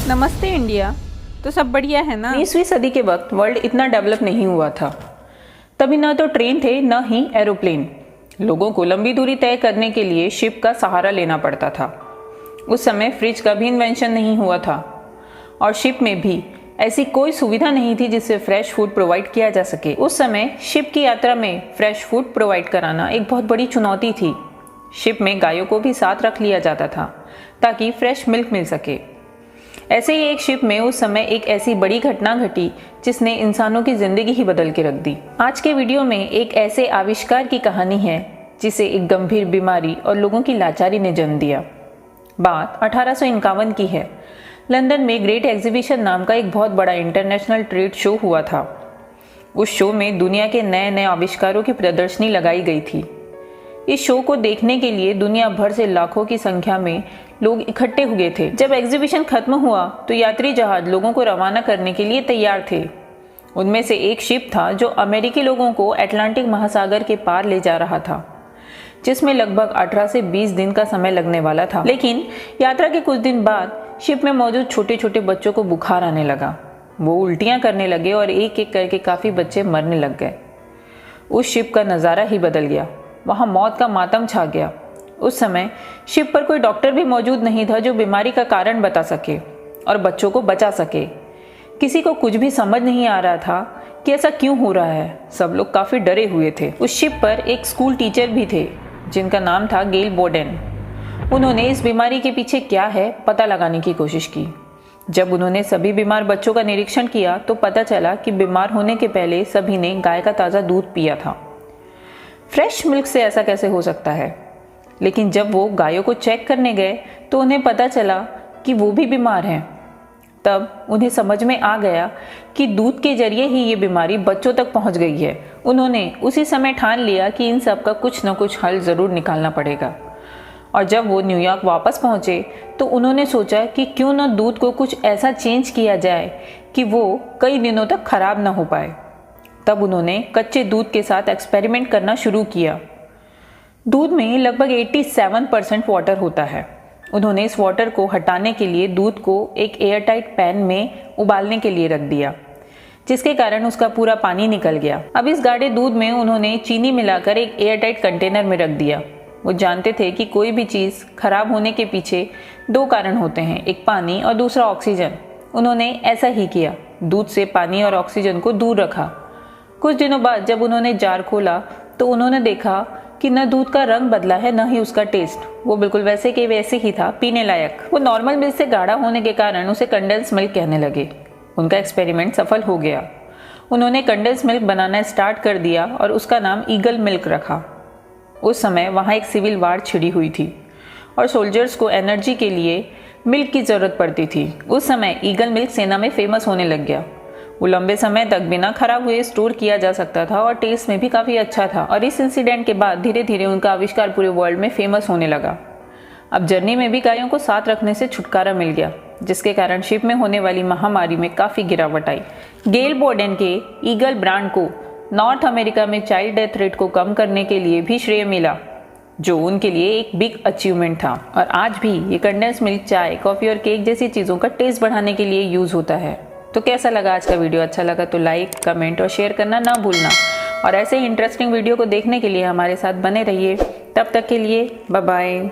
नमस्ते इंडिया। तो सब बढ़िया है ना। 20वीं सदी के वक्त वर्ल्ड इतना डेवलप नहीं हुआ था। तभी न तो ट्रेन थे न ही एरोप्लेन। लोगों को लंबी दूरी तय करने के लिए शिप का सहारा लेना पड़ता था। उस समय फ्रिज का भी इन्वेंशन नहीं हुआ था और शिप में भी ऐसी कोई सुविधा नहीं थी जिससे फ्रेश फूड प्रोवाइड किया जा सके। उस समय शिप की यात्रा में फ्रेश फूड प्रोवाइड कराना एक बहुत बड़ी चुनौती थी। शिप में गायों को भी साथ रख लिया जाता था ताकि फ्रेश मिल्क मिल सके। ऐसे ही एक शिप में उस समय एक ऐसी बड़ी घटना घटी जिसने इंसानों की जिंदगी ही बदल के रख दी। आज के वीडियो में एक ऐसे आविष्कार की कहानी है जिसे एक गंभीर बीमारी और लोगों की लाचारी ने जन्म दिया। बात 1851 की है। लंदन में ग्रेट एग्जीबिशन नाम का एक बहुत बड़ा इंटरनेशनल ट्रेड शो हुआ था। उस शो में दुनिया के नए नए आविष्कारों की प्रदर्शनी लगाई गई थी। इस शो को देखने के लिए दुनिया भर से लाखों की संख्या में लोग इकट्ठे हुए थे। जब एग्जीबिशन खत्म हुआ तो यात्री जहाज लोगों को रवाना करने के लिए तैयार थे। उनमें से एक शिप था जो अमेरिकी लोगों को अटलांटिक महासागर के पार ले जा रहा था, जिसमें लगभग 18 से 20 दिन का समय लगने वाला था। लेकिन यात्रा के कुछ दिन बाद शिप में मौजूद छोटे छोटे बच्चों को बुखार आने लगा। वो उल्टियां करने लगे और एक एक करके काफ़ी बच्चे मरने लग गए। उस शिप का नज़ारा ही बदल गया। वहाँ मौत का मातम छा गया। उस समय शिप पर कोई डॉक्टर भी मौजूद नहीं था जो बीमारी का कारण बता सके और बच्चों को बचा सके। किसी को कुछ भी समझ नहीं आ रहा था कि ऐसा क्यों हो रहा है। सब लोग काफ़ी डरे हुए थे। उस शिप पर एक स्कूल टीचर भी थे जिनका नाम था गेल बोर्डन। उन्होंने इस बीमारी के पीछे क्या है पता लगाने की कोशिश की। जब उन्होंने सभी बीमार बच्चों का निरीक्षण किया तो पता चला कि बीमार होने के पहले सभी ने गाय का ताज़ा दूध पिया था। फ्रेश मिल्क से ऐसा कैसे हो सकता है? लेकिन जब वो गायों को चेक करने गए तो उन्हें पता चला कि वो भी बीमार हैं। तब उन्हें समझ में आ गया कि दूध के जरिए ही ये बीमारी बच्चों तक पहुंच गई है। उन्होंने उसी समय ठान लिया कि इन सब का कुछ न कुछ हल ज़रूर निकालना पड़ेगा। और जब वो न्यूयॉर्क वापस पहुंचे तो उन्होंने सोचा कि क्यों न दूध को कुछ ऐसा चेंज किया जाए कि वो कई दिनों तक खराब ना हो पाए। तब उन्होंने कच्चे दूध के साथ एक्सपेरिमेंट करना शुरू किया। दूध में लगभग 87% वाटर होता है। उन्होंने इस वाटर को हटाने के लिए दूध को एक एयरटाइट पैन में उबालने के लिए रख दिया, जिसके कारण उसका पूरा पानी निकल गया। अब इस गाढ़े दूध में उन्होंने चीनी मिलाकर एक एयरटाइट कंटेनर में रख दिया। वो जानते थे कि कोई भी चीज़ खराब होने के पीछे दो कारण होते हैं, एक पानी और दूसरा ऑक्सीजन। उन्होंने ऐसा ही किया, दूध से पानी और ऑक्सीजन को दूर रखा। कुछ दिनों बाद जब उन्होंने जार खोला तो उन्होंने देखा कि न दूध का रंग बदला है न ही उसका टेस्ट। वो बिल्कुल वैसे के वैसे ही था, पीने लायक। वो नॉर्मल मिल्क से गाढ़ा होने के कारण उसे कंडेंस मिल्क कहने लगे। उनका एक्सपेरिमेंट सफल हो गया। उन्होंने कंडेंस मिल्क बनाना स्टार्ट कर दिया और उसका नाम ईगल मिल्क रखा। उस समय वहाँ एक सिविल वार छिड़ी हुई थी और सोल्जर्स को एनर्जी के लिए मिल्क की ज़रूरत पड़ती थी। उस समय ईगल मिल्क सेना में फेमस होने लग गया। वो लंबे समय तक बिना खराब हुए स्टोर किया जा सकता था और टेस्ट में भी काफ़ी अच्छा था। और इस इंसिडेंट के बाद धीरे धीरे उनका आविष्कार पूरे वर्ल्ड में फेमस होने लगा। अब जर्नी में भी गायों को साथ रखने से छुटकारा मिल गया, जिसके कारण शिप में होने वाली महामारी में काफ़ी गिरावट आई। गेल बोर्डन के ईगल ब्रांड को नॉर्थ अमेरिका में चाइल्ड डेथ रेट को कम करने के लिए भी श्रेय मिला, जो उनके लिए एक बिग अचीवमेंट था। और आज भी ये कंडेंस मिल्क चाय, कॉफ़ी और केक जैसी चीज़ों का टेस्ट बढ़ाने के लिए यूज़ होता है। तो कैसा लगा आज का वीडियो? अच्छा लगा तो लाइक, कमेंट और शेयर करना ना भूलना। और ऐसे ही इंटरेस्टिंग वीडियो को देखने के लिए हमारे साथ बने रहिए। तब तक के लिए बाय बाय।